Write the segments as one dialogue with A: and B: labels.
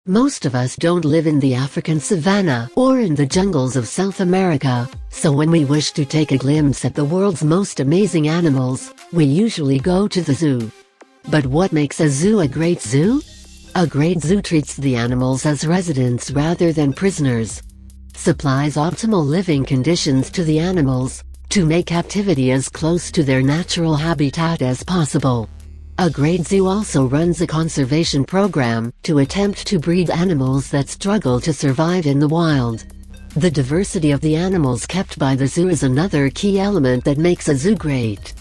A: Most of us don't live in the African savanna or in the jungles of South America, so when we wish to take a glimpse at the world's most amazing animals, we usually go to the zoo. But what makes a zoo a great zoo? A great zoo treats the animals as residents rather than prisoners. Supplies optimal living conditions to the animals, to make captivity as close to their natural habitat as possible. A great zoo also runs a conservation program to attempt to breed animals that struggle to survive in the wild. The diversity of the animals kept by the zoo is another key element that makes a zoo great.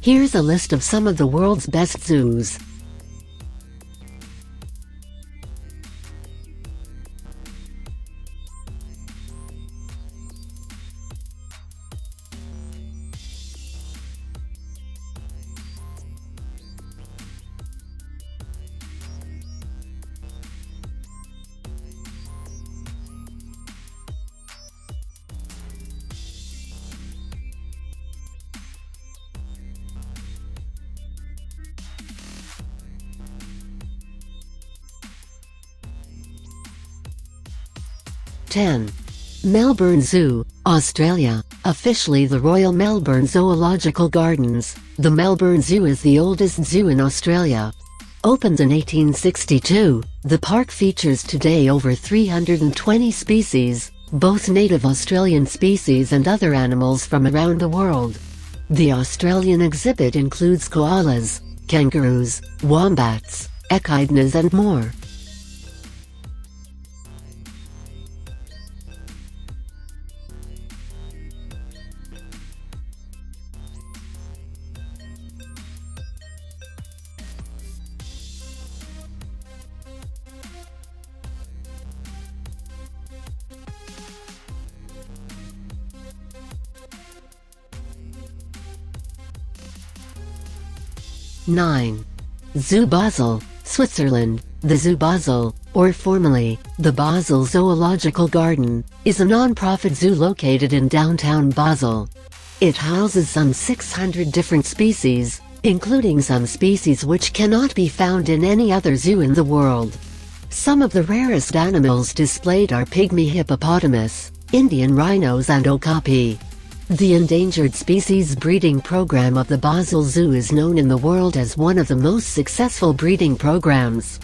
A: Here's a list of some of the world's best zoos. Melbourne Zoo, Australia. Officially the Royal Melbourne Zoological Gardens, the Melbourne Zoo is the oldest zoo in Australia. Opened in 1862, the park features today over 320 species, both native Australian species and other animals from around the world. The Australian exhibit includes koalas, kangaroos, wombats, echidnas and more. Zoo Basel, Switzerland. The Zoo Basel, or formerly, the Basel Zoological Garden, is a non-profit zoo located in downtown Basel. It houses some 600 different species, including some species which cannot be found in any other zoo in the world. Some of the rarest animals displayed are pygmy hippopotamus, Indian rhinos and okapi. The endangered species breeding program of the Basel Zoo is known in the world as one of the most successful breeding programs.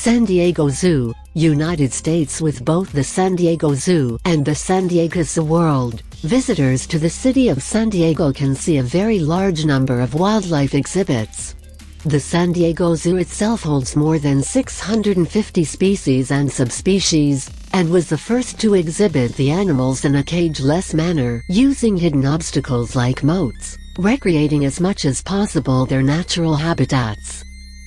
A: San Diego Zoo, United States. With both the San Diego Zoo and the San Diego Zoo World, visitors to the city of San Diego can see a very large number of wildlife exhibits. The San Diego Zoo itself holds more than 650 species and subspecies, and was the first to exhibit the animals in a cage-less manner, using hidden obstacles like moats, recreating as much as possible their natural habitats.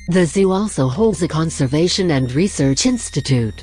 A: The zoo also holds a conservation and research institute.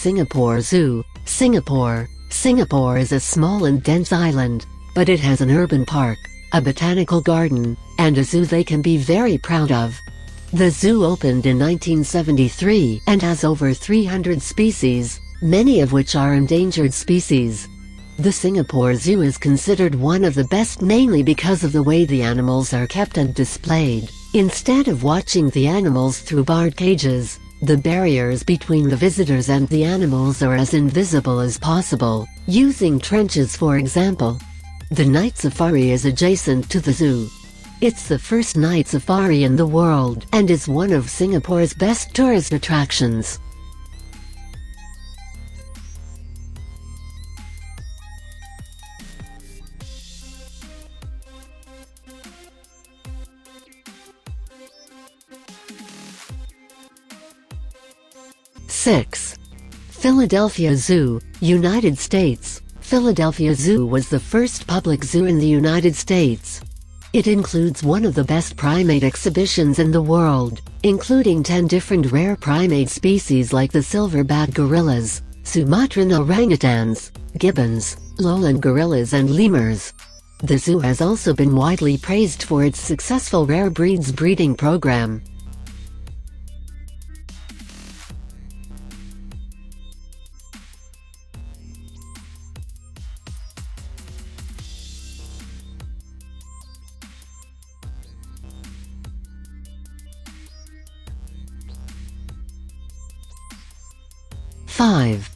A: Singapore Zoo, Singapore. Singapore is a small and dense island, but it has an urban park, a botanical garden, and a zoo they can be very proud of. The zoo opened in 1973 and has over 300 species, many of which are endangered species. The Singapore Zoo is considered one of the best mainly because of the way the animals are kept and displayed. Instead of watching the animals through barred cages, the barriers between the visitors and the animals are as invisible as possible, using trenches for example. The night safari is adjacent to the zoo. It's the first night safari in the world and is one of Singapore's best tourist attractions. Six. Philadelphia Zoo, United States. Philadelphia Zoo was the first public zoo in the United States. It includes one of the best primate exhibitions in the world, including 10 different rare primate species like the silverback gorillas, Sumatran orangutans, gibbons, lowland gorillas and lemurs. The zoo has also been widely praised for its successful rare breeds breeding program. Five.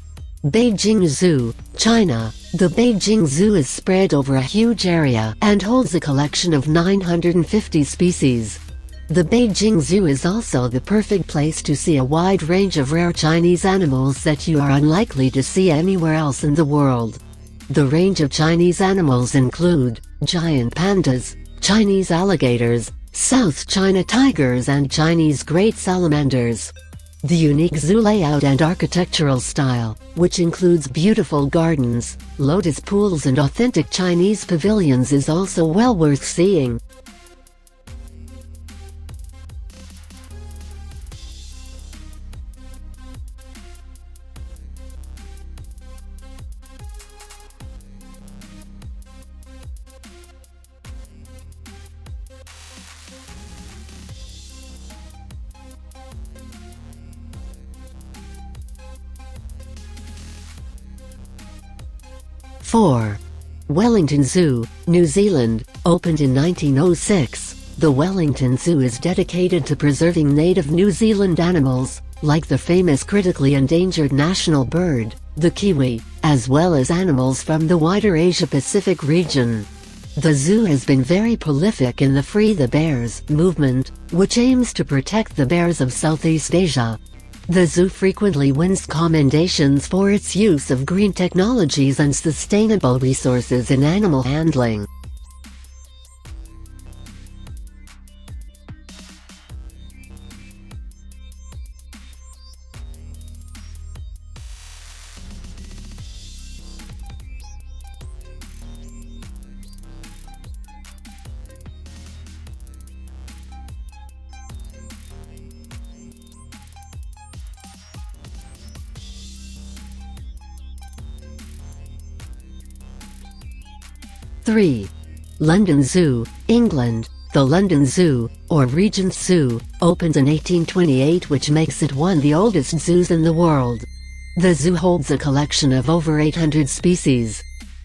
A: Beijing Zoo, China. The Beijing Zoo is spread over a huge area and holds a collection of 950 species. The Beijing Zoo is also the perfect place to see a wide range of rare Chinese animals that you are unlikely to see anywhere else in the world. The range of Chinese animals include giant pandas, Chinese alligators, South China tigers and Chinese great salamanders. The unique zoo layout and architectural style, which includes beautiful gardens, lotus pools and authentic Chinese pavilions, is also well worth seeing. Four. Wellington Zoo, New Zealand. Opened in 1906, the Wellington Zoo is dedicated to preserving native New Zealand animals, like the famous critically endangered national bird, the kiwi, as well as animals from the wider Asia-Pacific region. The zoo has been very prolific in the Free the Bears movement, which aims to protect the bears of Southeast Asia. The zoo frequently wins commendations for its use of green technologies and sustainable resources in animal handling. Three. London Zoo, England. The London Zoo, or Regent's Zoo, opened in 1828, which makes it one of the oldest zoos in the world. The zoo holds a collection of over 800 species.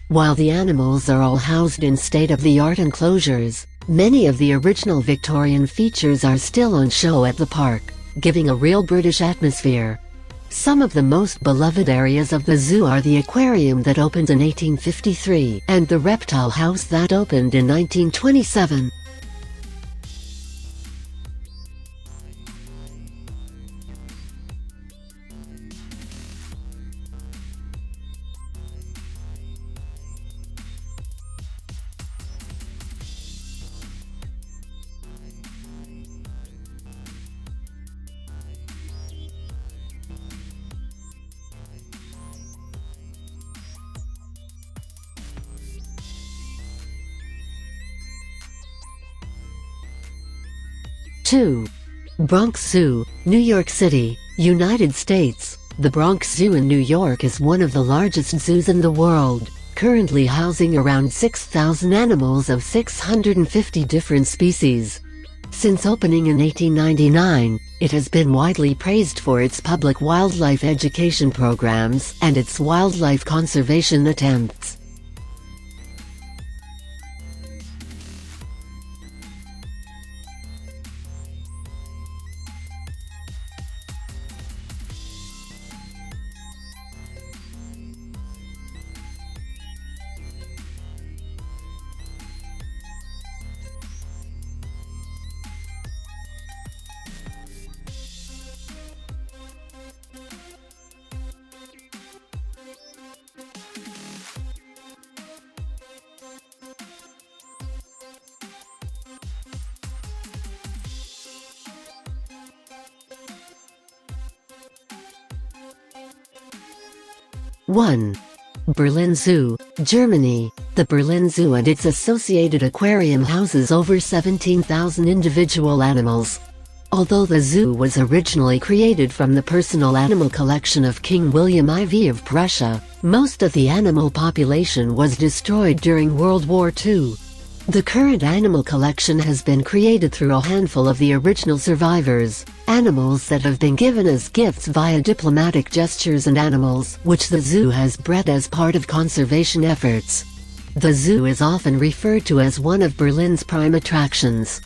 A: While the animals are all housed in state-of-the-art enclosures, many of the original Victorian features are still on show at the park, giving a real British atmosphere. Some of the most beloved areas of the zoo are the aquarium that opened in 1853 and the reptile house that opened in 1927. Two. Bronx Zoo, New York City, United States. The Bronx Zoo in New York is one of the largest zoos in the world, currently housing around 6,000 animals of 650 different species. Since opening in 1899, it has been widely praised for its public wildlife education programs and its wildlife conservation attempts. 1. Berlin Zoo, Germany. The Berlin Zoo and its associated aquarium houses over 17,000 individual animals. Although the zoo was originally created from the personal animal collection of King William IV of Prussia, most of the animal population was destroyed during World War II. The current animal collection has been created through a handful of the original survivors, animals that have been given as gifts via diplomatic gestures and animals which the zoo has bred as part of conservation efforts. The zoo is often referred to as one of Berlin's prime attractions.